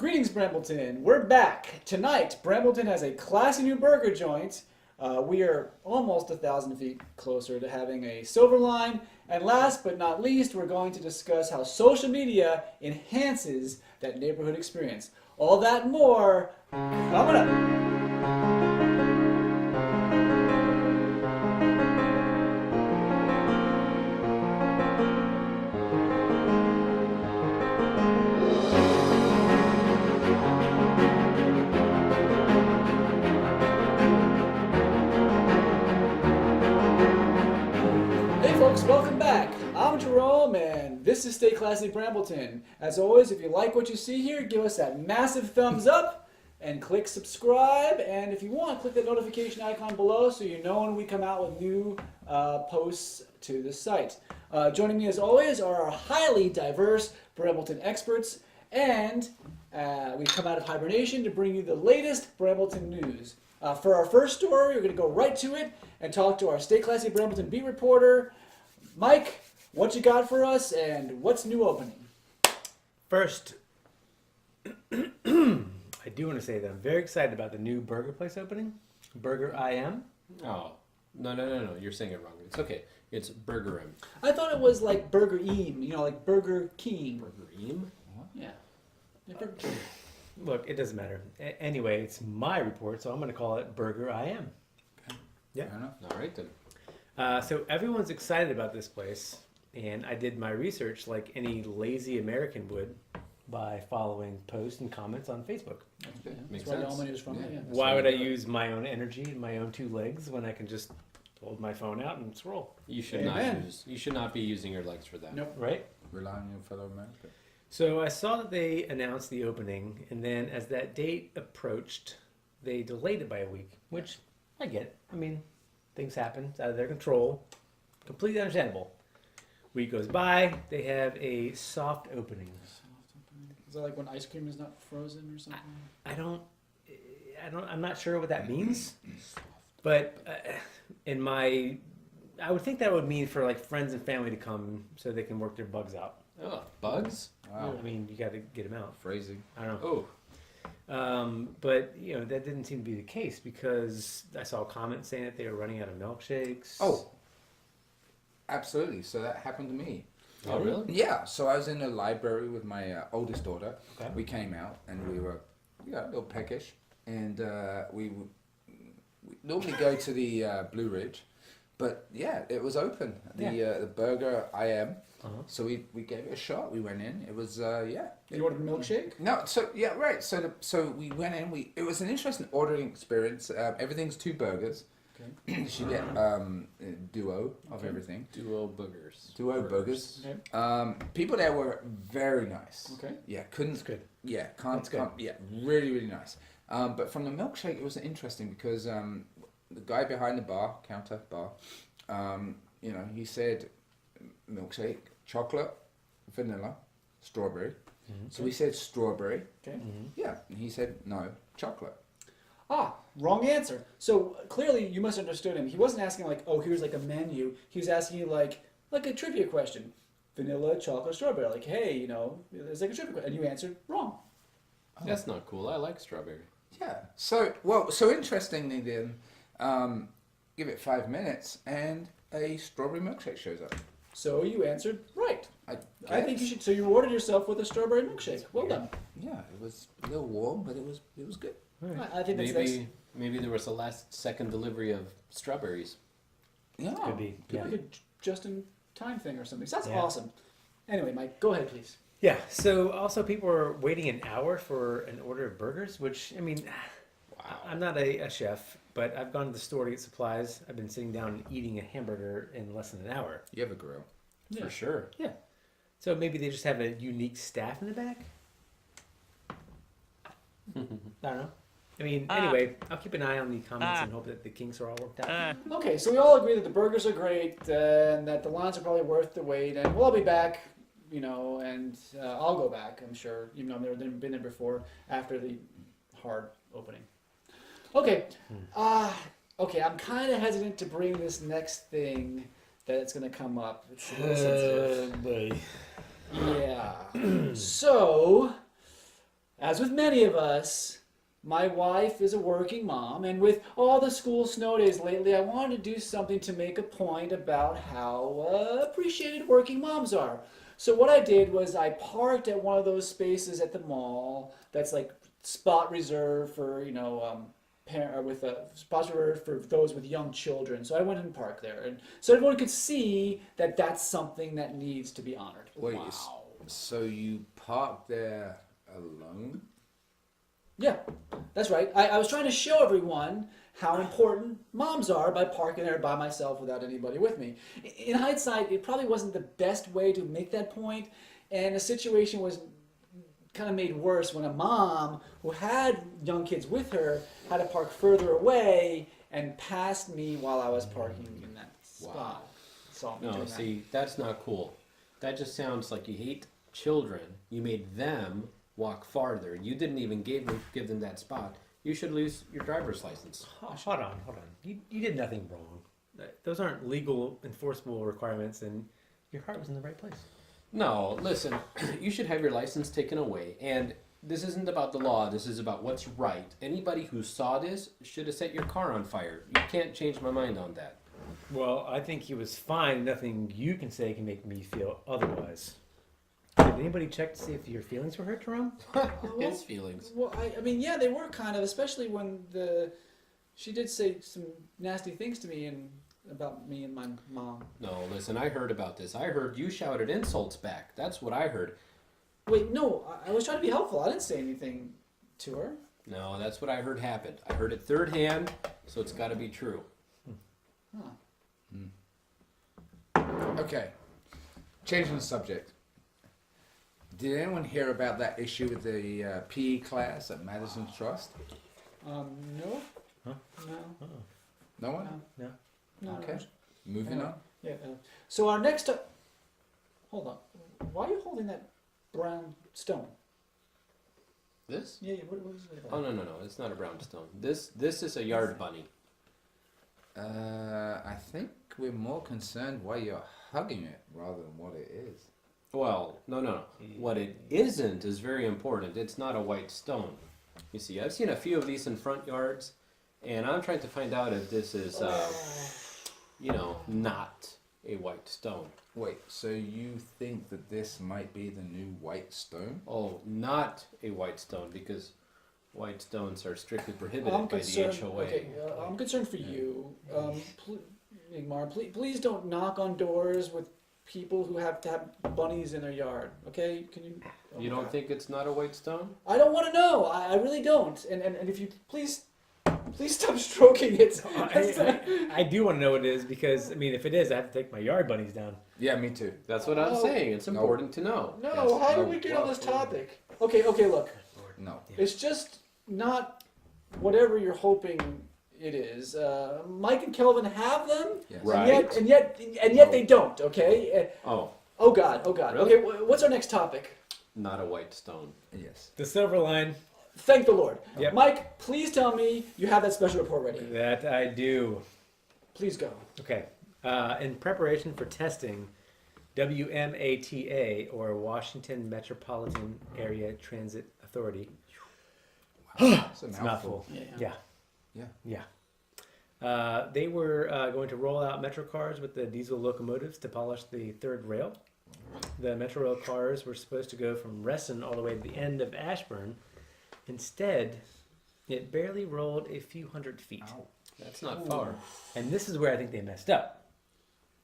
Greetings, Brambleton. We're back. Tonight, Brambleton has a classy new burger joint. We are almost 1,000 feet closer to having a silver line. And last but not least, we're going to discuss how social media enhances that neighborhood experience. All that and more coming up. Hey folks, welcome back. I'm Jerome and this is Stay Classy Brambleton. As always, if you like what you see here, give us that massive thumbs up and click subscribe. And if you want, click that notification icon below so you know when we come out with new posts to the site. Joining me as always are our highly diverse Brambleton experts, and we've come out of hibernation to bring you the latest Brambleton news. For our first story, we're going to go right to it and talk to our Stay Classy Brambleton beat reporter, Mike. What you got for us, and what's new opening? First, I do want to say that I'm very excited about the new burger place opening, Burger IM. Oh, no. You're saying it wrong. It's okay. It's Burger M. I thought it was like Burger Eam, like Burger King. Burger Eam? Yeah. Burger King. Look, it doesn't matter. Anyway, it's my report, so I'm going to call it Burger IM. Okay. Yeah. Fair enough. All right then. So everyone's excited about this place, and I did my research like any lazy American would by following posts and comments on Facebook. Okay. Makes That's where the sense. almond is from. Yeah. Yeah. That's Why how would you I do it. use my own energy and my own two legs when I can just hold my phone out and scroll? You should Amen. You should not be using your legs for that. Nope. Right? Rely on your fellow American. So I saw that they announced the opening, and then as that date approached, they delayed it by a week, which I get. I mean, things happen. It's out of their control. Completely understandable. Week goes by, they have a soft opening. Is that like when ice cream is not frozen or something? I'm not sure what that means, but I would think that would mean for like friends and family to come so they can work their bugs out. Oh, bugs? Wow. I mean, you got to get them out. Phrasing. I don't know. Oh, But that didn't seem to be the case because I saw comments saying that they were running out of milkshakes. Oh, absolutely. So that happened to me. oh really? Yeah. So I was in the library with my oldest daughter. Okay. We came out and we were, a little peckish, and we normally go to the Blue Ridge, but yeah, it was open. The Burger IM. Uh-huh. So we gave it a shot. We went in. It was You ordered a milkshake? No, so yeah, right. So we went in. It was an interesting ordering experience. Everything's 2 burgers. Okay. You get a duo of Okay. everything. Duo boogers. Duo burgers. Okay. People there were very nice. Okay. Yeah, couldn't. That's good. Yeah, That's good. yeah, really, really nice. But from the milkshake, it was interesting because the guy behind the counter bar, he said milkshake, chocolate, vanilla, strawberry. Mm-hmm. So we said strawberry. Okay. Yeah, and he said no, chocolate. Ah, wrong answer. So clearly you misunderstood him. He wasn't asking like, oh, here's like a menu. He was asking you like a trivia question. Vanilla, chocolate, strawberry. Like, hey, it's like a trivia question. And you answered wrong. That's not cool. I like strawberry. Yeah. So interestingly then, give it 5 minutes and a strawberry milkshake shows up. So you answered right. I think you guess. should. So you rewarded yourself with a strawberry milkshake. Well done. Yeah, it was a little warm, but it was good. All right. I think that's next. Maybe there was a second delivery of strawberries. Yeah. Could be. Could Yeah. be a just-in-time thing or something. So that's Yeah. awesome. Anyway, Mike, go ahead, please. Yeah. So also people are waiting an hour for an order of burgers, which I mean, Wow. I'm not a chef, but I've gone to the store to get supplies. I've been sitting down and eating a hamburger in less than an hour. You have a grill. Yeah. For sure. Yeah. So maybe they just have a unique staff in the back. I don't know. I mean, anyway, I'll keep an eye on the comments and hope that the kinks are all worked out. Okay, so we all agree that the burgers are great and that the lines are probably worth the wait, and we'll all be back, and I'll go back, I'm sure, even though I've never been there before, after the hard opening. Okay, I'm kind of hesitant to bring this next thing that it's going to come up. It's a little sensitive. Boy. Yeah. So, as with many of us, my wife is a working mom, and with all the school snow days lately, I wanted to do something to make a point about how appreciated working moms are. So what I did was I parked at one of those spaces at the mall that's like spot reserved for, with a spot reserved for those with young children. So I went and parked there, and so everyone could see that that's something that needs to be honored. Wait, so you parked there alone? Yeah, that's right. I was trying to show everyone how important moms are by parking there by myself without anybody with me. In hindsight, it probably wasn't the best way to make that point, and the situation was kind of made worse when a mom who had young kids with her had to park further away and passed me while I was parking in that spot. So No, see, that's not cool. That just sounds like you hate children. You made them walk farther. You didn't even give them that spot. You should lose your driver's license. Hold on. You did nothing wrong. Those aren't legal enforceable requirements, and your heart was in the right place. No, listen, you should have your license taken away. And this isn't about the law. This is about what's right. Anybody who saw this should have set your car on fire. You can't change my mind on that. Well, I think he was fine. Nothing you can say can make me feel otherwise. Did anybody check to see if your feelings were hurt, Jerome? His feelings. Well, I mean, yeah, they were kind of, especially when she did say some nasty things to me and about me and my mom. No, listen, I heard about this. I heard you shouted insults back. That's what I heard. Wait, no, I was trying to be helpful. I didn't say anything to her. No, that's what I heard happened. I heard it third hand, so it's got to be true. Okay, changing the subject. Did anyone hear about that issue with the PE class at Madison Trust? No. Huh? No. No one? No. No. Okay. Moving on. Yeah. So our next. Hold on. Why are you holding that brown stone? This? Yeah. What is it about? Oh, no. It's not a brown stone. This is a yard bunny. I think we're more concerned why you're hugging it rather than what it is. Well, no. What it isn't is very important. It's not a white stone. You see, I've seen a few of these in front yards, and I'm trying to find out if this is, not a white stone. Wait, so you think that this might be the new white stone? Oh, not a white stone, because white stones are strictly prohibited I'm by concerned. the HOA. Okay, I'm concerned for you. Ingmar, please don't knock on doors with people who have to have bunnies in their yard. Okay, can you? You don't think it's not a white stone? I don't want to know. I really don't. And if you please stop stroking it. I do want to know what it is because, I mean, if it is, I have to take my yard bunnies down. Yeah, me too. That's what I'm Oh. saying. It's important to know. No, Yes. how No, did we get on this well, topic? Okay, look. No. It's just not whatever you're hoping it is. Mike and Kelvin have them, Yes. Right. and yet they don't. Okay. Oh, Oh God. Really? Okay, what's our next topic? not a white stone. Yes. The silver line. Thank the Lord. Yep. Mike, please tell me you have that special report ready. That I do. Please go. Okay. In preparation for testing, WMATA, or Washington Metropolitan Area Transit Authority. It's It's a mouthful. Yeah. Yeah. They were going to roll out Metro cars with the diesel locomotives to polish the third rail. The Metro rail cars were supposed to go from Reston all the way to the end of Ashburn. Instead, it barely rolled a few hundred feet. Ow. That's not far. And this is where I think they messed up.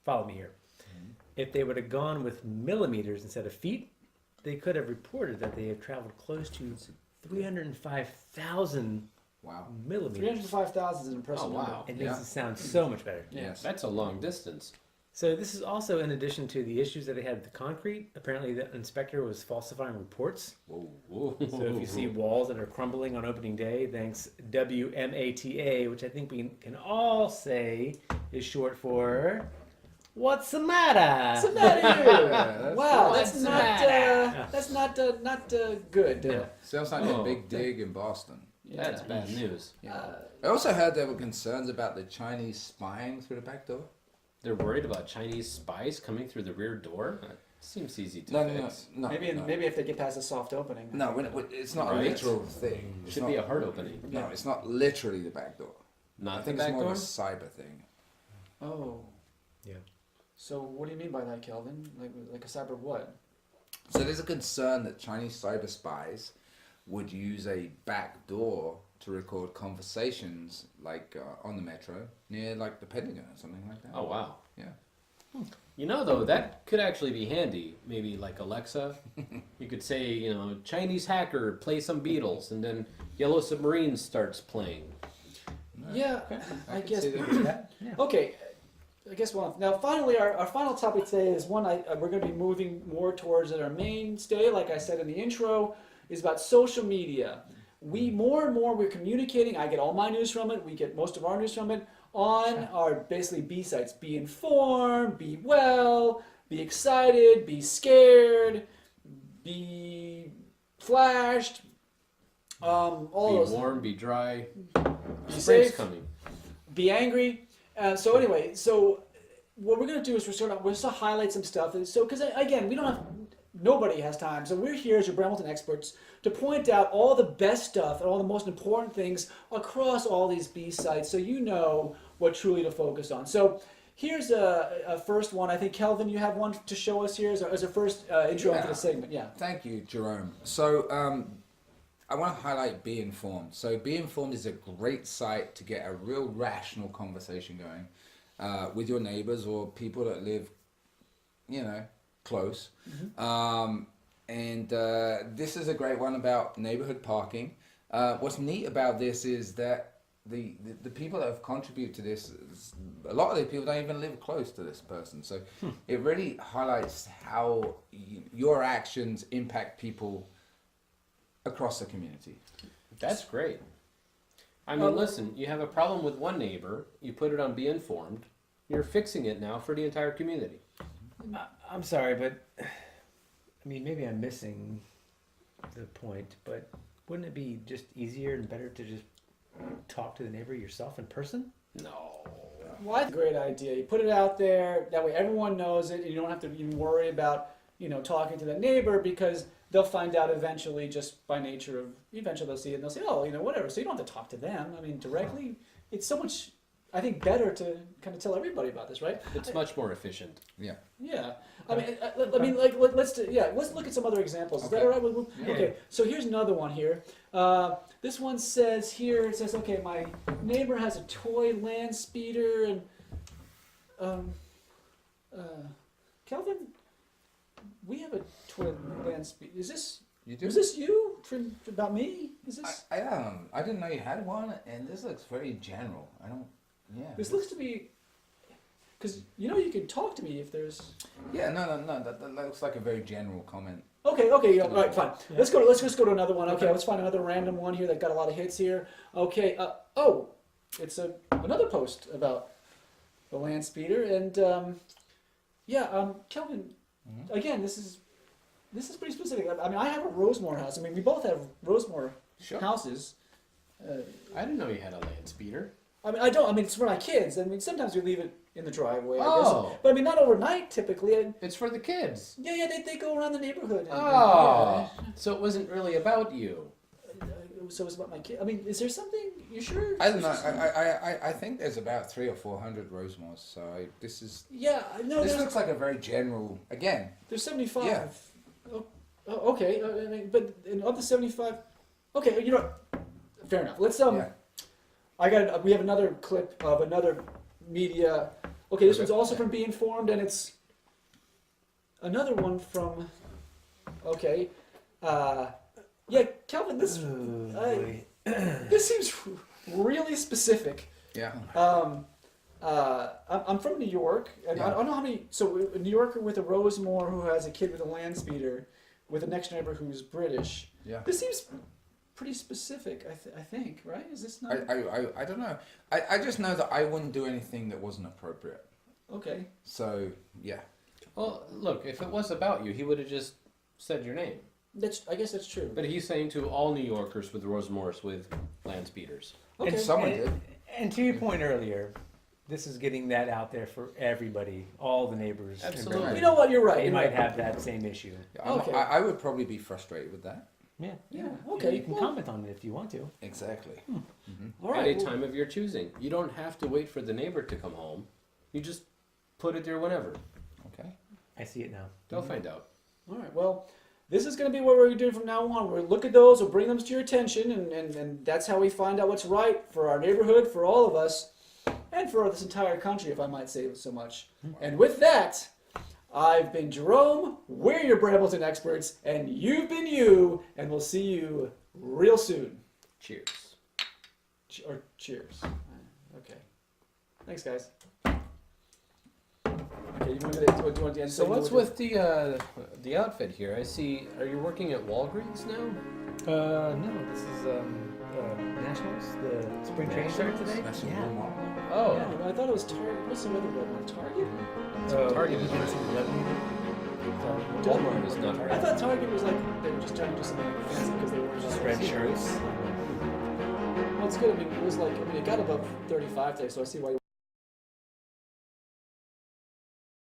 Follow me here. If they would have gone with millimeters instead of feet, they could have reported that they have traveled close to 305,000 Wow. millimeters. 305,000 is an impressive Oh, number. wow. It makes Yeah. it sound so much better. Yes. That's a long distance. So this is also in addition to the issues that they had with the concrete. Apparently the inspector was falsifying reports. Whoa. So if you see walls that are crumbling on opening day, thanks WMATA, which I think we can all say is short for "What's the matter?" What's the matter? Yeah, Wow, What's that's the not matter? not good. Yeah. Sounds like Oh. a big dig in Boston. That's bad news. I also heard there were concerns about the Chinese spying through the back door. They're worried about Chinese spies coming through the rear door? Seems easy to No, fix. Maybe if they get past the soft opening. No, it's not a Right. literal thing. It It's should not, be a hard opening. No, it's not literally the back door. I Not the think back it's more door. of a cyber thing. Oh. Yeah. So what do you mean by that, Kelvin? Like a cyber what? So there's a concern that Chinese cyber spies would use a back door to record conversations, like on the metro near like the Pentagon or something like that. Oh wow. Yeah. You know though, that could actually be handy. Maybe like Alexa, you could say, you know, Chinese hacker, play some Beatles, and then Yellow Submarine starts playing. Yeah, I can guess. see that. Okay, I guess now finally our final topic today is one we're going to be moving more towards our mainstay, like I said in the intro, is about social media. We more and more we're communicating. I get all my news from it. We get most of our news from it on our basically B sites. Be informed, be well, be excited, be scared, be flashed. All Be those. warm, be dry. Be Spring's safe. coming. Be angry. So anyway, so what we're going to do is we're going to highlight some stuff. And so because again, nobody has time. So we're here as your Brambleton experts to point out all the best stuff and all the most important things across all these B sites, so you know what truly to focus on. So here's a first one. I think Kelvin, you have one to show us here as a first intro into the segment. Yeah. Thank you, Jerome. So I want to highlight Be Informed. So Be Informed is a great site to get a real rational conversation going with your neighbors or people that live, close. Mm-hmm. And this is a great one about neighborhood parking. What's neat about this is that the people that have contributed to this, a lot of the people don't even live close to this person. So it really highlights how your actions impact people across the community. That's great. I mean, listen, you have a problem with one neighbor, you put it on Be Informed, you're fixing it now for the entire community. I'm sorry, but I mean, maybe I'm missing the point, but wouldn't it be just easier and better to just talk to the neighbor yourself in person? No. Well, that's a great idea. You put it out there. That way everyone knows it, and you don't have to even worry about, talking to the neighbor, because they'll find out eventually, just by nature of, eventually they'll see it and they'll say, oh, whatever. So you don't have to talk to them. I mean, directly. It's so much, I think, better to kind of tell everybody about this, right? It's much more efficient. Yeah. Yeah. Let's look at some other examples. Is that all right? Yeah. Okay. So here's another one here. This one says here, it says, okay, my neighbor has a toy land speeder, and Kelvin, we have a toy land speeder. Is this? You do? Is this you? About me? Is this? I didn't know you had one, and this looks very general. Yeah. This looks to be. Because you can talk to me if there's. Yeah, no. That looks like a very general comment. Okay, all right, fine. Yeah. Let's just go to another one. Okay, let's find another random one here that got a lot of hits here. Okay, it's another post about the land speeder, and Kelvin. Mhm. Again, this is pretty specific. I mean, I have a Rosemore house. I mean, we both have Rosemore Sure. houses. I didn't know you had a land speeder. I mean, I don't. I mean, it's for my kids. I mean, sometimes we leave it in the driveway. I Oh. guess. But I mean, not overnight. Typically. It's for the kids. They go around the neighborhood. Oh. So it wasn't really about you. So it's about my kid. I mean, is there something? You sure? I don't know. I think there's about 300 or 400 Rosemores. So this is. Yeah, no. This There's, looks like a very general. Again. there's 75. Yeah. Oh, okay. I mean, but of the 75, okay. Fair enough. Let's Yeah. We have another clip of another media. Okay, this Okay. one's also Yeah. from Be Informed, and it's another one from. Okay. Yeah, Kelvin. This boy. this seems really specific. Yeah. I'm from New York, and I don't know how many. So a New Yorker with a Rosemore who has a kid with a land speeder, with a next neighbor who's British. Yeah. This seems pretty specific. I think, right? Is this not I don't know. I just know that I wouldn't do anything that wasn't appropriate. okay? So yeah. Well, look, if it was about you, he would have just said your name. I guess that's true. But he's saying to all New Yorkers with Rosemores with land speeders. Okay. Someone did. And to your point earlier, this is getting that out there for everybody, all the neighbors. in Absolutely. Brambleton. You know what? You're right. They You're might right. have that same issue. Okay. I would probably be frustrated with that. Yeah. Yeah. Okay. You can well, comment on it if you want to. Exactly. all At right. a well, time of your choosing. You don't have to wait for the neighbor to come home. You just put it there whenever. Okay. I see it now. They'll find out. All right. Well, this is going to be what we're doing from now on. We'll look at those. We'll bring them to your attention, and that's how we find out what's right for our neighborhood, for all of us, and for this entire country, if I might say so much. And with that, I've been Jerome. We're your Brambleton experts, and you've been you. And we'll see you real soon. Cheers. Or cheers. Okay. Thanks, guys. Okay, you want to end? So what's with the outfit here? I see. Are you working at Walgreens now? No, this is Nationals. The spring training started today. That's Yeah. normal. Oh, Yeah, I thought it was Target. What's the other one? Target? Target is It's right. 11. Walmart is not I right. thought Target was like they were just trying to do something fancy because they weren't Just red shirts. Well, it's good. I mean, it was like it got above 35 today, so I see why.